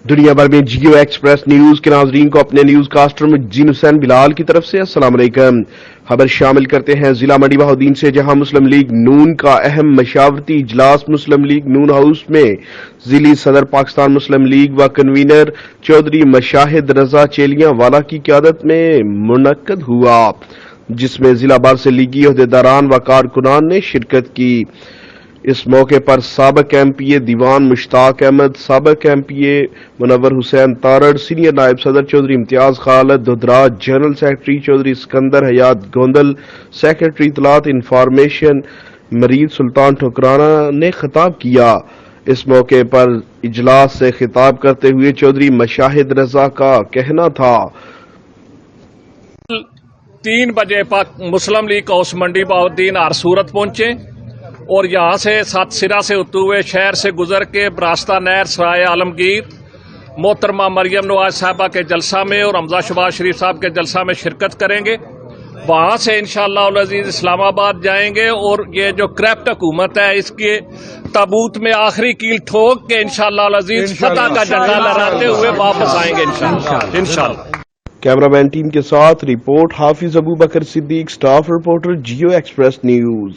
دنیا بھر میں جیو ایکسپریس نیوز کے ناظرین کو اپنے نیوز کاسٹر مجین حسین بلال کی طرف سے السلام علیکم۔ خبر شامل کرتے ہیں ضلع منڈی بہاؤدین سے، جہاں مسلم لیگ نون کا اہم مشاورتی اجلاس مسلم لیگ نون ہاؤس میں ضلعی صدر پاکستان مسلم لیگ و کنوینر چودھری مشاہد رضا چیلیاں والا کی قیادت میں منعقد ہوا، جس میں ضلع بھر سے لیگی عہدیداران و کارکنان نے شرکت کی۔ اس موقع پر سابق ایم پی اے دیوان مشتاق احمد، سابق ایم پی اے منور حسین تارڑ، سینئر نائب صدر چودھری امتیاز خالد دودراج، جنرل سیکرٹری چودھری سکندر حیات گوندل، سیکرٹری اطلاعات انفارمیشن مرید سلطان ٹھکرانہ نے خطاب کیا۔ اس موقع پر اجلاس سے خطاب کرتے ہوئے چودھری مشاہد رضا کا کہنا تھا 3 بجے مسلم لیگ ہاؤس منڈی بہاؤدین ہر صورت پہنچے اور یہاں سے 7 سرا سے ہوتے ہوئے شہر سے گزر کے براستہ نہر سرائے عالمگیر محترمہ مریم نواز صاحبہ کے جلسہ میں اور حمزہ شباز شریف صاحب کے جلسہ میں شرکت کریں گے۔ وہاں سے انشاءاللہ العزیز اسلام آباد جائیں گے اور یہ جو کرپٹ حکومت ہے اس کے تابوت میں آخری کیل ٹھوک کے انشاءاللہ العزیز فتح کا جھنڈا لہراتے ہوئے واپس آئیں گے انشاءاللہ۔ کیمرہ مین ٹیم کے ساتھ report Hafiz Abu Bakr Siddique, staff reporter Geo Express news.